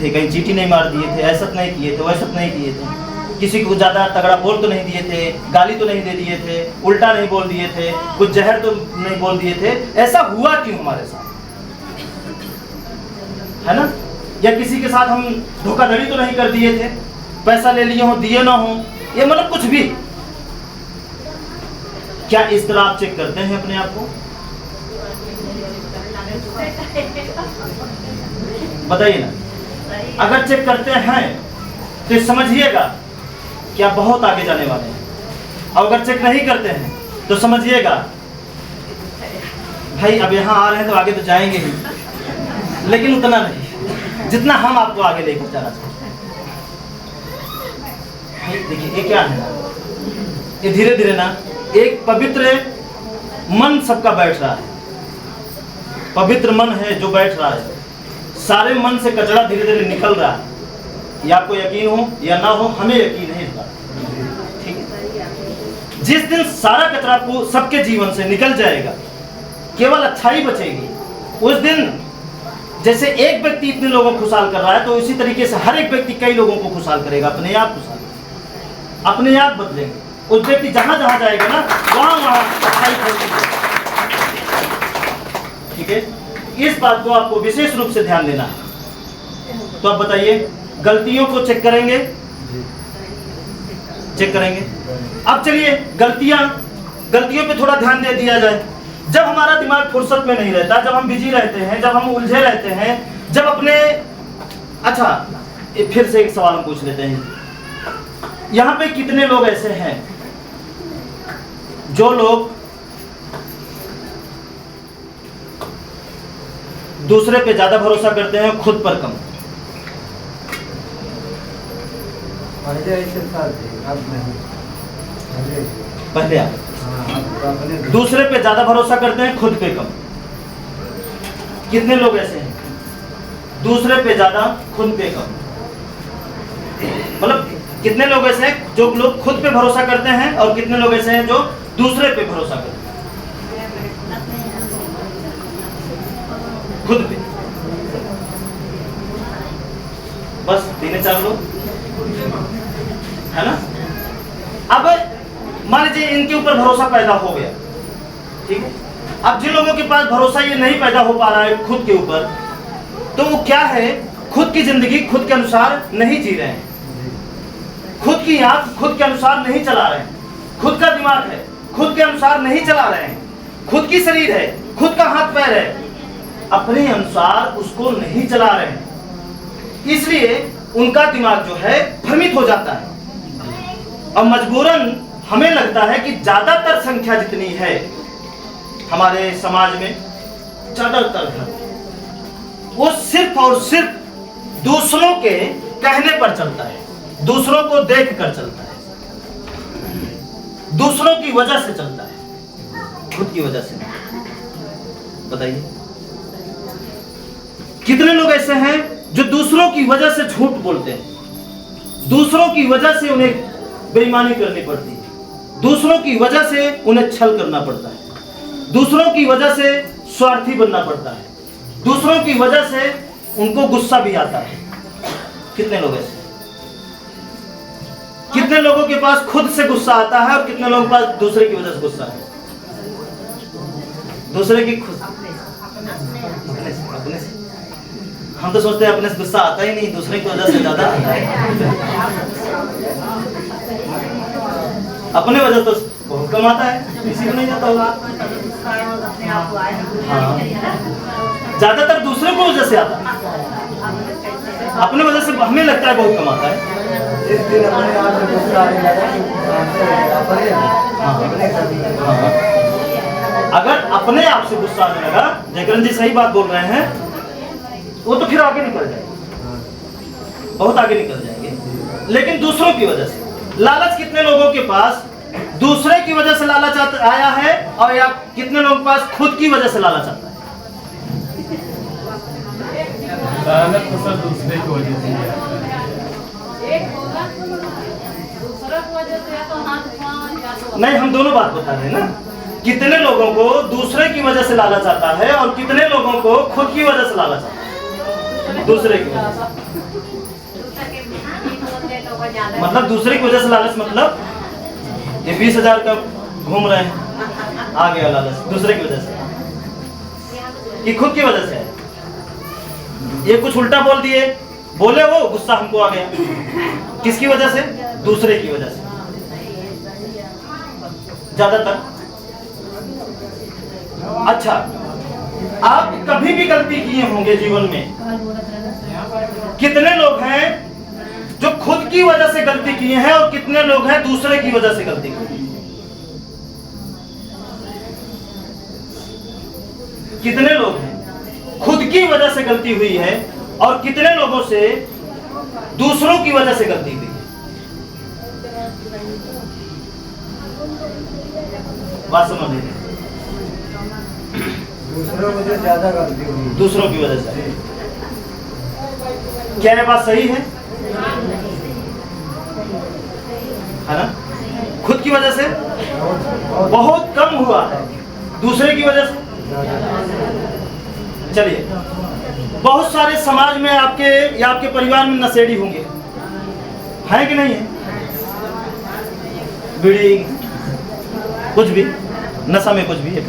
थे, कहीं चीटी नहीं मार दिए थे, ऐसा नहीं किए थे, वैसा नहीं किए थे, किसी को ज़्यादा तगड़ा बोल तो नहीं दिए थे, गाली तो नहीं दे दिए थे, उल्टा नहीं बोल दिए थे, कुछ जहर तो नहीं बोल दिए थे। ऐसा हुआ क्यों हमारे साथ, है ना? या किसी के साथ हम धोखाधड़ी तो नहीं कर दिए थे, पैसा ले लिए हो, दिए ना हो, ये मतलब कुछ भी। क्या इस तरह आप चेक करते हैं अपने आप को? बताइए ना। अगर चेक करते हैं तो समझिएगा कि आप बहुत आगे जाने वाले हैं, और अगर चेक नहीं करते हैं तो समझिएगा भाई अब यहाँ आ रहे हैं तो आगे तो जाएंगे ही, लेकिन उतना नहीं जितना हम आपको आगे लेकर जाना चाहते हैं। भाई देखिए ये क्या है, ये धीरे धीरे ना एक पवित्र मन सबका बैठ रहा है, पवित्र मन है जो बैठ रहा है, सारे मन से कचरा धीरे धीरे निकल रहा है। ये आपको यकीन हो या ना हो, हमें यकीन है इस बात, ठीक है? जिस दिन सारा कचरा को सबके जीवन से निकल जाएगा, केवल अच्छाई बचेगी, उस दिन जैसे एक व्यक्ति इतने लोगों को खुशहाल कर रहा है, तो इसी तरीके से हर एक व्यक्ति कई लोगों को खुशहाल करेगा, अपने आप खुशहाल, अपने आप बदलेंगे। उस व्यक्ति जहां जहां जाएगा ना वहां अच्छाई फैलेगी, ठीक है? इस बात को आपको विशेष रूप से ध्यान देना है। तो आप बताइए, गलतियों को चेक करेंगे, चेक करेंगे। अब चलिए गलतियों पे थोड़ा ध्यान दे दिया जाए। जब हमारा दिमाग फुर्सत में नहीं रहता, जब हम बिजी रहते हैं, जब हम उलझे रहते हैं, जब अपने, अच्छा फिर से एक सवाल हम पूछ लेते हैं, यहाँ पे कितने लोग ऐसे हैं जो लोग दूसरे पे ज्यादा भरोसा करते हैं, खुद पर कम? पहले आप दूसरे पे ज्यादा भरोसा करते हैं, खुद पे कम। कितने लोग ऐसे हैं दूसरे पे ज्यादा, खुद पे कम? मतलब कितने लोग ऐसे हैं जो लोग खुद पे भरोसा करते हैं, और कितने लोग ऐसे हैं जो दूसरे पे भरोसा करते हैं? खुद पे बस 3-4 लोग, है ना? अब मान लीजिए इनके ऊपर भरोसा पैदा हो गया, ठीक है? अब जिन लोगों के पास भरोसा ये नहीं पैदा हो पा रहा है खुद के ऊपर, तो वो क्या है, खुद की जिंदगी खुद के अनुसार नहीं जी रहे हैं, खुद की आंख खुद के अनुसार नहीं चला रहे हैं, खुद का दिमाग है खुद के अनुसार नहीं चला रहे हैं, खुद की शरीर है, खुद का हाथ पैर है, अपने अनुसार उसको नहीं चला रहे हैं। इसलिए उनका दिमाग जो है भ्रमित हो जाता है, और मजबूरन हमें लगता है कि ज्यादातर संख्या जितनी है हमारे समाज में, ज्यादातर है वो सिर्फ और सिर्फ दूसरों के कहने पर चलता है, दूसरों को देख कर चलता है, दूसरों की वजह से चलता है, खुद की वजह से नहीं। बताइए कितने लोग ऐसे हैं जो दूसरों की वजह से झूठ बोलते हैं, दूसरों की वजह से उन्हें बेईमानी करनी पड़ती है, दूसरों की वजह से उन्हें छल करना पड़ता है, दूसरों की वजह से स्वार्थी बनना पड़ता है, दूसरों की वजह से उनको गुस्सा भी आता है। कितने लोग ऐसे? कितने लोगों के पास खुद से गुस्सा आता है, और कितने लोगों के पास दूसरे की वजह से गुस्सा है? दूसरे की खुद, अपने से। हम तो सोचते हैं अपने से गुस्सा आता ही नहीं, दूसरे की वजह से ज्यादा आता है। अपने वजह तो बहुत कम आता है, किसी को नहीं आता होगा। हाँ, ज्यादातर दूसरे को वजह से आता है, अपने वजह से हमें लगता है बहुत कम आता है। अगर अपने आप से गुस्सा आने लगा, जयकरण जी सही बात बोल रहे हैं, वो तो फिर आगे निकल जाएंगे, बहुत आगे निकल जाएंगे। लेकिन दूसरों की वजह से, लालच कितने लोगों के पास दूसरे की वजह से लालच आया है, और या कितने लोगों के पास खुद की वजह से लालच आता है? लालच तो सर दूसरे की वजह से, नहीं, हम दोनों बात बता रहे हैं ना। कितने लोगों को दूसरे की वजह से लालच आता है, और कितने लोगों को खुद की वजह से लालच आता है? दूसरे की वजह से, मतलब दूसरे की वजह से लालच, मतलब ये 20,000 का घूम रहे हैं, आ गया लालच दूसरे की वजह से कि खुद की वजह से है। ये कुछ उल्टा बोल दिए, बोले वो, गुस्सा हमको आ गया, किसकी वजह से? दूसरे की वजह से ज्यादातर। अच्छा, आप कभी भी गलती किए होंगे जीवन में? कितने लोग हैं जो खुद की वजह से गलती किए हैं और कितने लोग हैं दूसरे की वजह से गलती किए? कितने लोग हैं खुद की वजह से गलती हुई है और कितने लोगों से दूसरों की वजह से गलती हुई है? बात समझ लीजिए, दूसरों की वजह ज्यादा गलती हुई। दूसरों की वजह से। क्या ये बात सही है ना? खुद की वजह से बहुत कम हुआ है, दूसरे की वजह से। चलिए, बहुत सारे समाज में आपके या आपके परिवार में नशेड़ी होंगे, हैं कि नहीं है? बीड़ी, कुछ भी, नशा में कुछ भी है।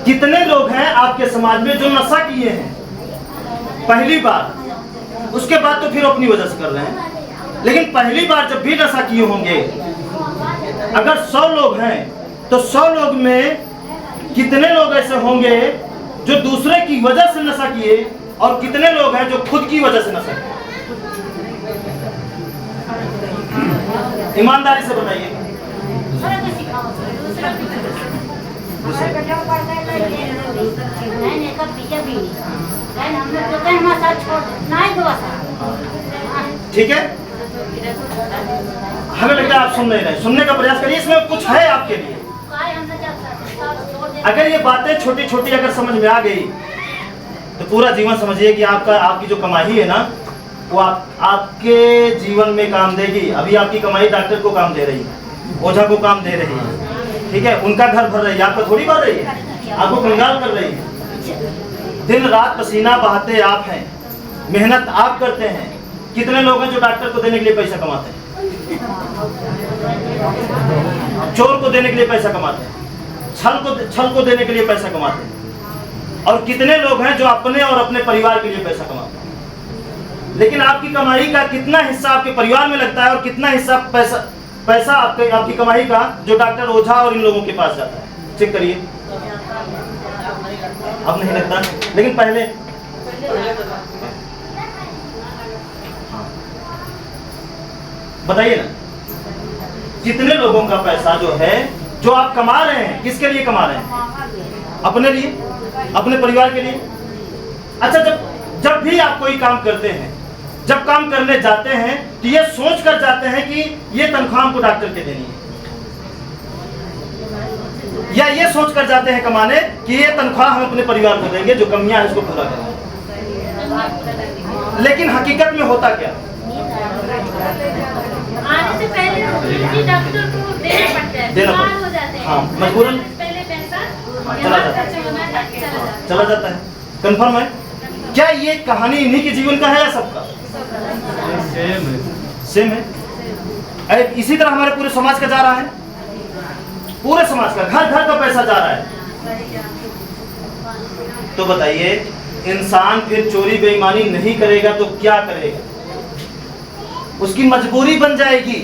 कितने लोग हैं आपके समाज में जो नशा किए हैं पहली बार, उसके बाद तो फिर अपनी वजह से कर रहे हैं, लेकिन पहली बार जब भी नशा किए होंगे, अगर 100 लोग हैं तो 100 लोग में कितने लोग ऐसे होंगे जो दूसरे की वजह से नशा किए और कितने लोग हैं जो खुद की वजह से नशा किए? ईमानदारी से बताइए। ठीक है, हमें लगता है आप सुन नहीं रहे, सुनने का प्रयास करिए, इसमें कुछ है आपके लिए। अगर ये बातें छोटी छोटी अगर समझ में आ गई तो पूरा जीवन समझिए कि आपकी जो कमाई है ना, वो आपके जीवन में काम देगी। अभी आपकी कमाई डॉक्टर को काम दे रही है, ओझा को काम दे रही है, ठीक है, उनका घर भर रही है, आपको थोड़ी भर रही है, आपको कंगाल कर रही है। दिन रात पसीना बहाते आप हैं, मेहनत आप करते हैं। कितने लोग हैं जो डॉक्टर को देने के लिए पैसा कमाते हैं, चोर को देने के लिए पैसा कमाते हैं, छल को देने के लिए पैसा कमाते हैं, और कितने लोग हैं जो अपने और अपने परिवार के लिए पैसा कमाते हैं। लेकिन आपकी कमाई का कितना हिस्सा आपके परिवार में लगता है और कितना हिस्सा पैसा आपकी कमाई का जो डॉक्टर, ओझा और इन लोगों के पास जाता है? चेक करिए। अब नहीं लगता, लेकिन पहले बताइए ना, कितने लोगों का पैसा जो है जो आप कमा रहे हैं, किसके लिए कमा रहे हैं? अपने लिए, अपने परिवार के लिए। अच्छा, जब भी आप कोई काम करते हैं, जब काम करने जाते हैं तो ये सोच कर जाते हैं कि ये तनख्वाह हमको डॉक्टर के देनी है, या ये सोच कर जाते हैं कमाने कि ये तनख्वाह हम अपने परिवार को देंगे, जो कमियां हैं उसको पूरा करेंगे। लेकिन हकीकत में होता क्या? आने से पहले डॉक्टर को देना पड़ता है, बीमार हो जाते हैं, हाँ, मजबूरन पहले पैसा चला जाता है। कंफर्म है? क्या ये कहानी इन्हीं के जीवन का है या सबका? सेम है। अरे इसी तरह हमारे पूरे समाज का जा रहा है, पूरे समाज का, घर घर का पैसा जा रहा है। तो बताइए, इंसान फिर चोरी बेईमानी नहीं करेगा तो क्या करेगा? उसकी मजबूरी बन जाएगी।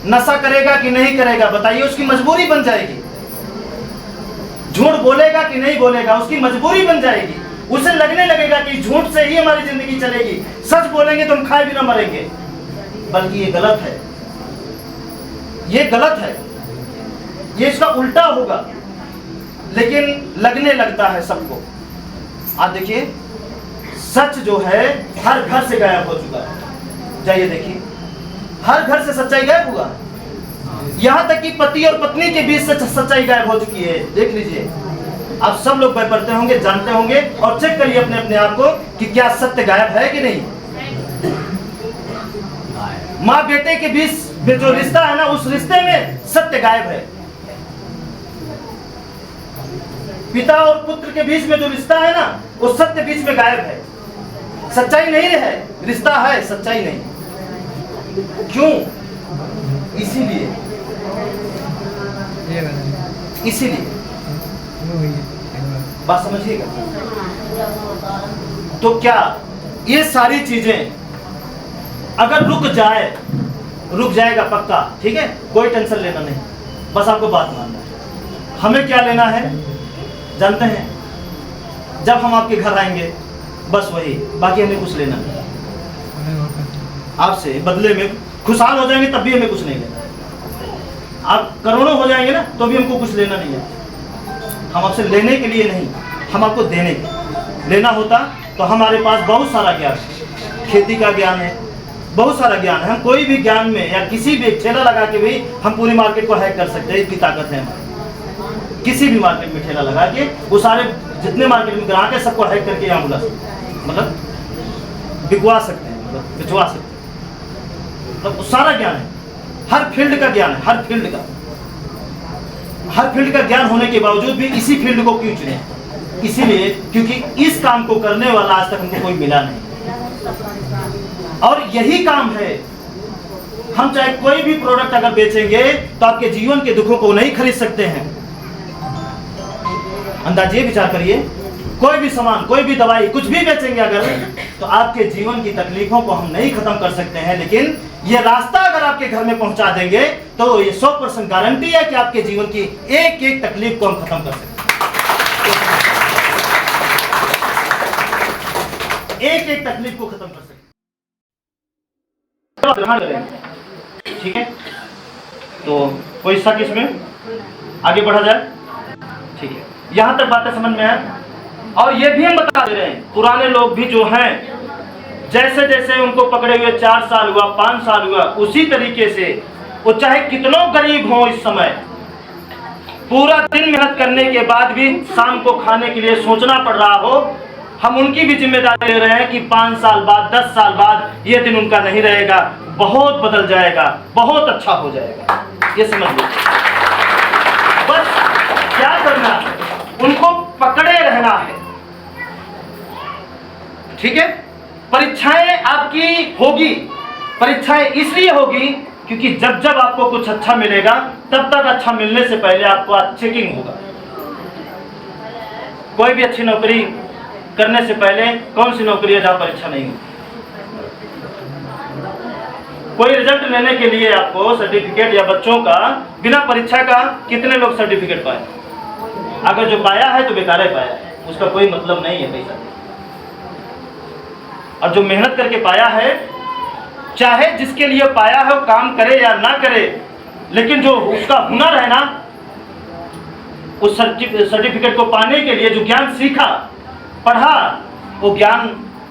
नशा करेगा कि नहीं करेगा, बताइए, उसकी मजबूरी बन जाएगी। झूठ बोलेगा कि नहीं बोलेगा, उसकी मजबूरी बन जाएगी। उसे लगने लगेगा कि झूठ से ही हमारी जिंदगी चलेगी, सच बोलेंगे तो हम खाए भी ना मरेंगे। बल्कि ये गलत है, ये गलत है, ये इसका उल्टा होगा, लेकिन लगने लगता है सबको। आप देखिए, सच जो है हर घर से गायब हो चुका है। जाइए देखिए, हर घर से सच्चाई गायब हुआ, यहाँ तक कि पति और पत्नी के बीच से सच्चाई गायब हो चुकी है। देख लीजिए, आप सब लोग भयपड़ते होंगे, जानते होंगे, और चेक करिए अपने अपने आप को कि क्या सत्य गायब है कि नहीं। माँ बेटे के बीच में जो रिश्ता है ना, उस रिश्ते में सत्य गायब है। पिता और पुत्र के बीच में जो रिश्ता है ना, वो सत्य बीच में गायब है। सच्चाई नहीं है, रिश्ता है, सच्चाई नहीं। क्यों? इसीलिए बात समझिएगा। तो क्या ये सारी चीजें अगर रुक जाएगा पक्का, ठीक है, कोई टेंशन लेना नहीं, बस आपको बात मानना है। हमें क्या लेना है जानते हैं? जब हम आपके घर आएंगे बस वही, बाकी हमें कुछ लेना नहीं। आपसे बदले में खुशहाल हो जाएंगे तब भी हमें कुछ नहीं लेना। आप करोड़ों हो जाएंगे ना तो भी हमको कुछ लेना नहीं है। हम आपसे लेने के लिए नहीं, हम आपको देने के। लेना होता तो हमारे पास बहुत सारा ज्ञान है, खेती का ज्ञान है, बहुत सारा ज्ञान है। हम कोई भी ज्ञान में या किसी भी ठेला लगा के भी हम पूरी मार्केट को हैक कर सकते हैं। इतनी ताकत है हमारी। किसी भी मार्केट में ठेला लगा के वो सारे जितने मार्केट में ग्राहक है सबको हैक करके यहाँ बुला सकते हैं, मतलब बिकवा सकते हैं, मतलब बिचवा सकते हैं। मतलब सारा ज्ञान है, हर फील्ड का ज्ञान है, हर फील्ड का ज्ञान होने के बावजूद भी इसी फील्ड को क्यों चुने? इसीलिए क्योंकि इस काम को करने वाला आज तक हमको कोई मिला नहीं। और यही काम है, हम चाहे कोई भी प्रोडक्ट अगर बेचेंगे तो आपके जीवन के दुखों को नहीं खरीद सकते हैं। अंदाजिए, विचार करिए, कोई भी सामान, कोई भी दवाई, कुछ भी बेचेंगे अगर तो आपके जीवन की तकलीफों को हम नहीं खत्म कर सकते हैं, लेकिन ये रास्ता अगर आपके घर में पहुंचा देंगे तो ये 100% गारंटी है कि आपके जीवन की एक एक तकलीफ को हम खत्म कर सकते हैं, एक एक तकलीफ को खत्म कर सकते हैं। ठीक है, तो कोई शक इसमें? आगे बढ़ा जाए, ठीक है, यहां तक बातें समझ में है। और ये भी हम बता दे रहे हैं, पुराने लोग भी जो हैं, जैसे जैसे उनको पकड़े हुए 4 साल हुआ, 5 साल हुआ, उसी तरीके से वो चाहे कितनों गरीब हो, इस समय पूरा दिन मेहनत करने के बाद भी शाम को खाने के लिए सोचना पड़ रहा हो, हम उनकी भी जिम्मेदारी ले रहे हैं कि 5 साल बाद, 10 साल बाद ये दिन उनका नहीं रहेगा, बहुत बदल जाएगा, बहुत अच्छा हो जाएगा। ये समझ लो। बस क्या करना है, उनको पकड़े रहना है। ठीक है, परीक्षाएं आपकी होगी। परीक्षाएं इसलिए होगी क्योंकि जब जब आपको कुछ अच्छा मिलेगा तब तक अच्छा मिलने से पहले आपको चेकिंग होगा। कोई भी अच्छी नौकरी करने से पहले कौन सी नौकरी है जहां परीक्षा नहीं होगी? कोई रिजल्ट लेने के लिए आपको सर्टिफिकेट, या बच्चों का बिना परीक्षा का कितने लोग सर्टिफिकेट पाए? अगर जो पाया है तो बेकार है पाया है, उसका कोई मतलब नहीं है पैसा। और जो मेहनत करके पाया है, चाहे जिसके लिए पाया है वो काम करे या ना करे, लेकिन जो उसका हुनर है ना, उस सर्टिफिकेट को पाने के लिए जो ज्ञान सीखा, पढ़ा, वो ज्ञान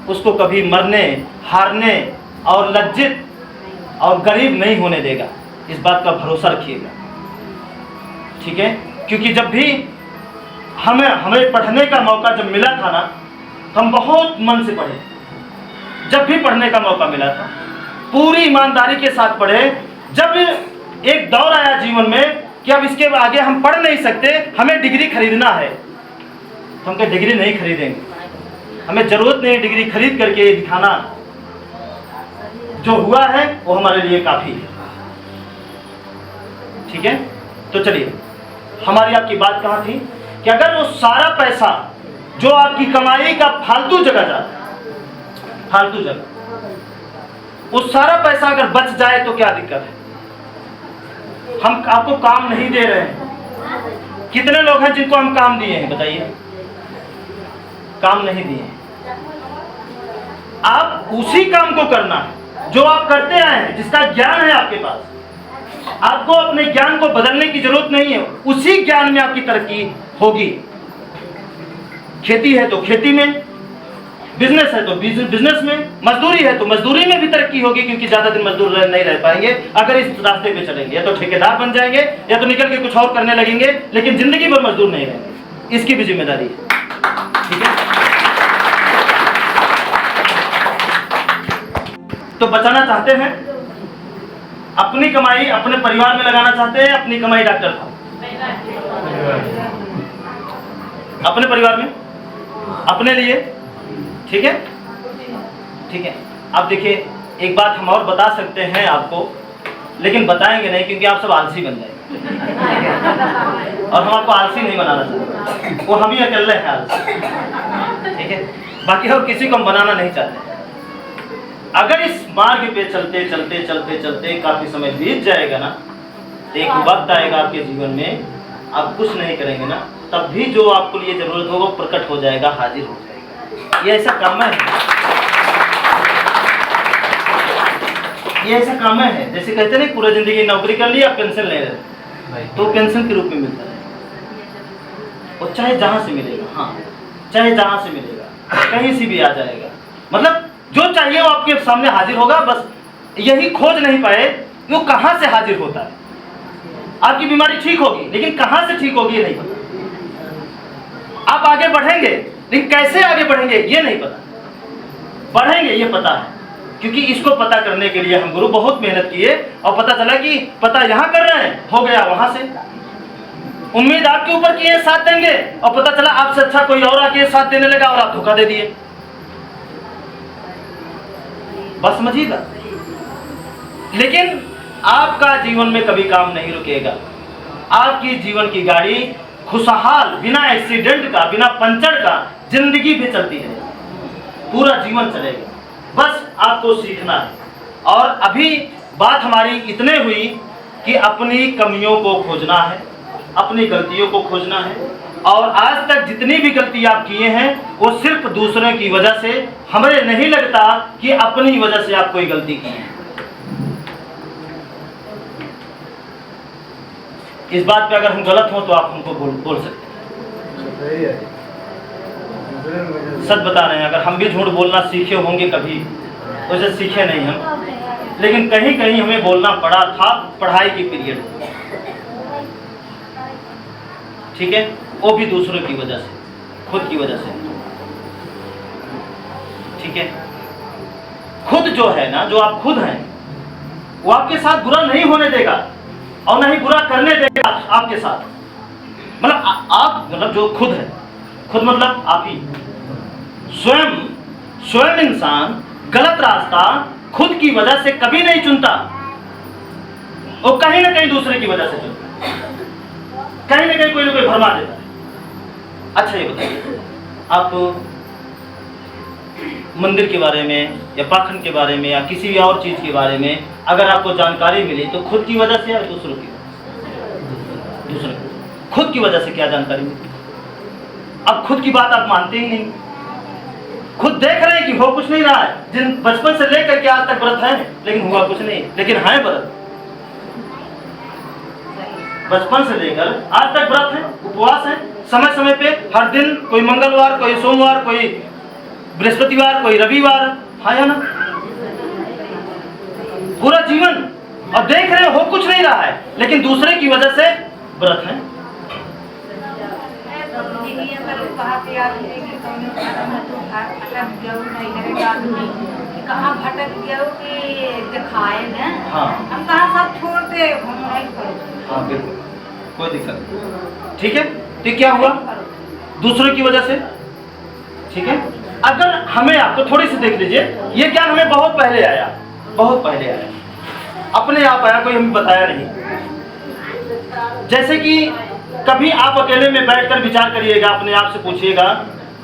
उसको कभी मरने, हारने और लज्जित और गरीब नहीं होने देगा। इस बात का भरोसा रखिएगा। ठीक है, क्योंकि जब भी हमें पढ़ने का मौका जब मिला था ना, तो हम बहुत मन से पढ़े। जब भी पढ़ने का मौका मिला था पूरी ईमानदारी के साथ पढ़े। जब एक दौर आया जीवन में कि अब इसके आगे हम पढ़ नहीं सकते, हमें डिग्री खरीदना है, तो हम क्या डिग्री नहीं खरीदेंगे? हमें जरूरत नहीं डिग्री खरीद करके दिखाना, जो हुआ है वो हमारे लिए काफी है। ठीक है, तो चलिए, हमारी आपकी बात कहाँ थी कि अगर वो सारा पैसा जो आपकी कमाई का फालतू जगह जाता, फालतू जगह, वो सारा पैसा अगर बच जाए तो क्या दिक्कत है? हम आपको काम नहीं दे रहे हैं। कितने लोग हैं जिनको हम काम दिए हैं, बताइए? काम नहीं दिए हैं। आप उसी काम को करना है जो आप करते आए हैं, जिसका ज्ञान है आपके पास। आपको अपने ज्ञान को बदलने की जरूरत नहीं है, उसी ज्ञान में आपकी तरक्की होगी। खेती है तो खेती में, बिजनेस है तो बिजनेस में, मजदूरी है तो मजदूरी में भी तरक्की होगी, क्योंकि ज्यादा दिन मजदूर नहीं रह पाएंगे अगर इस रास्ते पे चलेंगे। या तो ठेकेदार बन जाएंगे या तो निकल के कुछ और करने लगेंगे, लेकिन जिंदगी भर मजदूर नहीं रहेंगे। इसकी भी जिम्मेदारी है। ठीक है, तो बचाना चाहते हैं, अपनी कमाई अपने परिवार में लगाना चाहते हैं। अपनी कमाई डॉक्टर था, अपने परिवार में, अपने लिए। ठीक है, ठीक है। अब देखिए, एक बात हम और बता सकते हैं आपको, लेकिन बताएंगे नहीं क्योंकि आप सब आलसी बन जाएंगे और हम आपको आलसी नहीं बनाना चाहते, वो हम ही अकेले हैं आलसी, ठीक है। बाकी और किसी को हम बनाना नहीं चाहते। अगर इस मार्ग पे चलते चलते चलते चलते काफी समय बीत जाएगा ना, तो एक वक्त आएगा आपके जीवन में आप कुछ नहीं करेंगे ना, तब भी जो आपको लिए जरूरत होगा प्रकट हो जाएगा, हाजिर हो जाएगा। ये ऐसा काम है, ये ऐसा काम है। जैसे कहते हैं पूरा जिंदगी नौकरी कर लिया, पेंशन ले रहे, तो पेंशन के रूप में मिलता है, और चाहे जहां से मिलेगा, हाँ चाहे जहां से मिलेगा, कहीं से भी आ जाएगा। मतलब जो चाहिए वो आपके सामने हाजिर होगा। बस यही खोज नहीं पाए कि वो कहां से हाजिर होता है। आपकी बीमारी ठीक होगी, लेकिन कहां से ठीक होगी ये नहीं पता। आप आगे बढ़ेंगे, लेकिन कैसे आगे बढ़ेंगे ये नहीं पता। बढ़ेंगे ये पता है, क्योंकि इसको पता करने के लिए हम गुरु बहुत मेहनत किए, और पता चला कि पता यहां कर रहे हैं, हो गया वहां से। उम्मीद आपके ऊपर किए साथ देंगे, और पता चला आपसे अच्छा कोई और आके साथ देने लगा और आप धोखा दे दिए। बस समझिएगा। लेकिन आपका जीवन में कभी काम नहीं रुकेगा। आपकी जीवन की गाड़ी खुशहाल, बिना एक्सीडेंट का, बिना पंचर का जिंदगी भी चलती है, पूरा जीवन चलेगा। बस आपको सीखना है। और अभी बात हमारी इतने हुई कि अपनी कमियों को खोजना है, अपनी गलतियों को खोजना है, और आज तक जितनी भी गलती आप किए हैं वो सिर्फ दूसरों की वजह से। हमें नहीं लगता कि अपनी वजह से आप कोई गलती की है। इस बात पे अगर हम गलत हों तो आप हमको बोल सकते हैं। सच बता रहे हैं, अगर हम भी झूठ बोलना सीखे होंगे कभी, उसे सीखे नहीं हम, लेकिन कहीं कहीं हमें बोलना पड़ा था पढ़ाई की पीरियड, ठीक है, वो भी दूसरों की वजह से, खुद की वजह से, ठीक है। खुद जो है ना, जो आप खुद हैं, वो आपके साथ बुरा नहीं होने देगा और नहीं बुरा करने देगा आपके साथ। मतलब आप, मतलब जो खुद है, खुद मतलब आप ही स्वयं इंसान गलत रास्ता खुद की वजह से कभी नहीं चुनता, वो कहीं ना कहीं दूसरे की वजह से चुनता, कहीं ना कहीं कोई ना कोई भरमा देता है। अच्छा ये बताइए, आप मंदिर के बारे में या पाखंड के बारे में या किसी भी और चीज के बारे में अगर आपको जानकारी मिली तो खुद की वजह से या दूसरों की? दूसरों की। खुद की वजह से क्या जानकारी मिली? अब खुद की बात आप मानते ही नहीं, खुद देख रहे हैं कि हो कुछ नहीं रहा है। जिन बचपन से लेकर के आज तक व्रत है, लेकिन हुआ कुछ नहीं, लेकिन है व्रत। बचपन से लेकर आज तक व्रत है, उपवास है, समय समय पे हर दिन, कोई मंगलवार, कोई सोमवार, कोई बृहस्पतिवार, कोई रविवार, हाँ या ना, पूरा जीवन। और देख रहे हो कुछ नहीं रहा है, लेकिन दूसरे की वजह से व्रत है। कहाँ भटक गया कि दिखाए ना, हाँ हम कहाँ सब छोड़ दे, हम नहीं करो। हाँ बिल्कुल, कोई दिक्कत नहीं, ठीक है। तो क्या हुआ? दूसरों की वजह से, ठीक है। अगर हमें, आपको थोड़ी सी देख लीजिए, ये ज्ञान हमें बहुत पहले आया, बहुत पहले आया, अपने आप आया, कोई हमें बताया नहीं। जैसे कि कभी आप अकेले में बैठकर विचार करिएगा, अपने आप से पूछिएगा,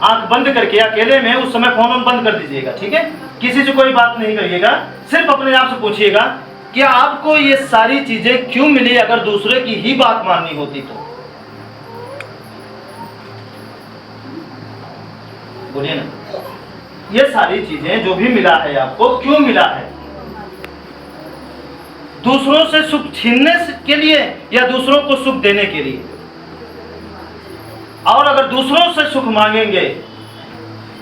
आंख बंद करके अकेले में, उस समय फोन बंद कर दीजिएगा, ठीक है, किसी से कोई बात नहीं करिएगा, सिर्फ अपने आप से पूछिएगा कि आपको ये सारी चीजें क्यों मिली? अगर दूसरे की ही बात माननी होती तो बोलिए ना, ये सारी चीजें जो भी मिला है आपको, क्यों मिला है? दूसरों से सुख छीनने के लिए या दूसरों को सुख देने के लिए? और अगर दूसरों से सुख मांगेंगे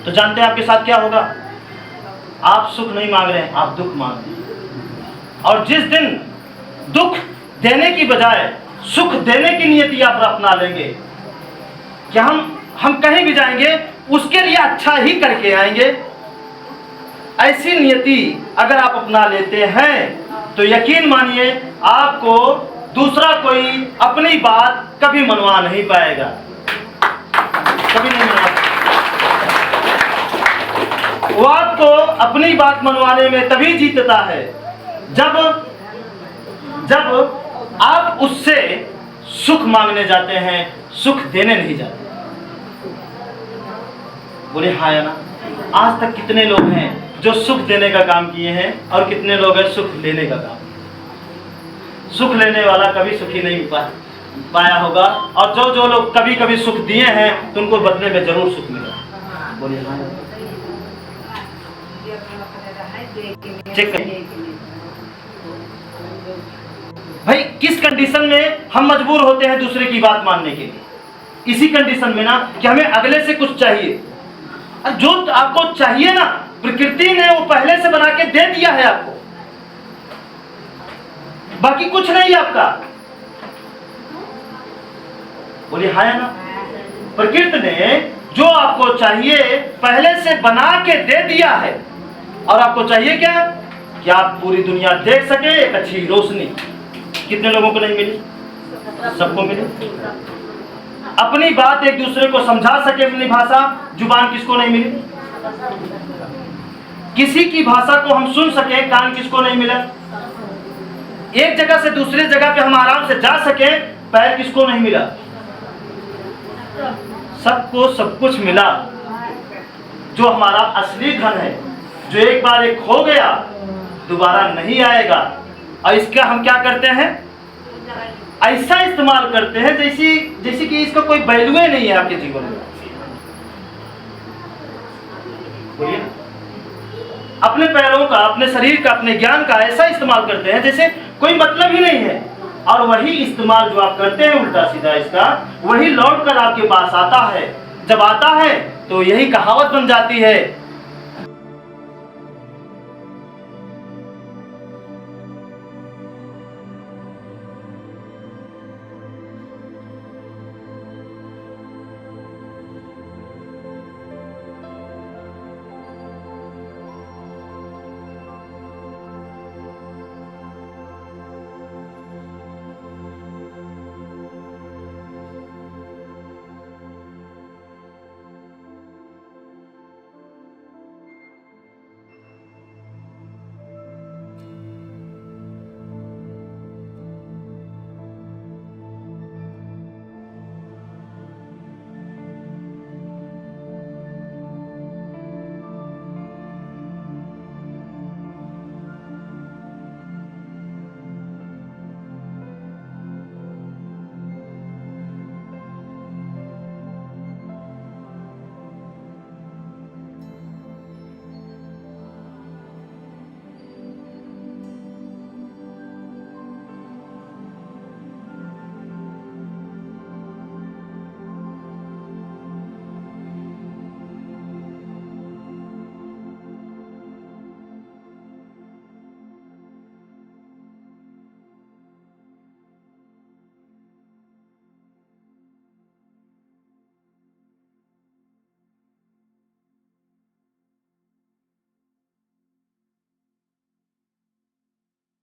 तो जानते हैं आपके साथ क्या होगा? आप सुख नहीं मांग रहे हैं, आप दुख मांग रहे हैं। और जिस दिन दुख देने की बजाय सुख देने की नियति आप अपना लेंगे कि हम कहीं भी जाएंगे उसके लिए अच्छा ही करके आएंगे, ऐसी नियति अगर आप अपना लेते हैं तो यकीन मानिए आपको दूसरा कोई अपनी बात कभी मनवा नहीं पाएगा, कभी नहीं मनवा। वो आपको अपनी बात मनवाने में तभी जीतता है जब आप उससे सुख मांगने जाते हैं, सुख देने नहीं जाते। बोले हाँ या ना? आज तक कितने लोग हैं जो सुख देने का काम किए हैं और कितने लोग हैं सुख लेने का काम? सुख लेने वाला कभी सुखी नहीं पाया होगा, और जो लोग कभी कभी सुख दिए हैं तो उनको बदले में जरूर सुख मिला। बोलिए हाँ। चेक करिए भाई, किस कंडीशन में हम मजबूर होते हैं दूसरे की बात मानने के लिए? इसी कंडीशन में ना कि हमें अगले से कुछ चाहिए। जो आपको चाहिए ना, प्रकृति ने वो पहले से बना के दे दिया है आपको, बाकी कुछ नहीं आपका। बोलिए हाँ या ना? प्रकृति ने जो आपको चाहिए पहले से बना के दे दिया है, और आपको चाहिए क्या? कि आप पूरी दुनिया देख सके, एक अच्छी रोशनी। कितने लोगों को नहीं मिली? सबको मिली। अपनी बात एक दूसरे को समझा सके, अपनी भाषा जुबान किसको नहीं मिली? किसी की भाषा को हम सुन सके, कान किसको नहीं मिला? एक जगह से दूसरे जगह पे हम आराम से जा सके, पैर किसको नहीं मिला? सबको सब कुछ मिला। जो हमारा असली धन है, जो एक बार एक खो गया दोबारा नहीं आएगा, और इसका हम क्या करते हैं? ऐसा इस्तेमाल करते हैं जैसे कि इसका कोई वैल्यू नहीं है आपके जीवन में। बोलिए, अपने पैरों का, अपने शरीर का, अपने ज्ञान का ऐसा इस्तेमाल करते हैं जैसे कोई मतलब ही नहीं है, और वही इस्तेमाल जो आप करते हैं उल्टा सीधा इसका, वही लौट कर आपके पास आता है। जब आता है तो यही कहावत बन जाती है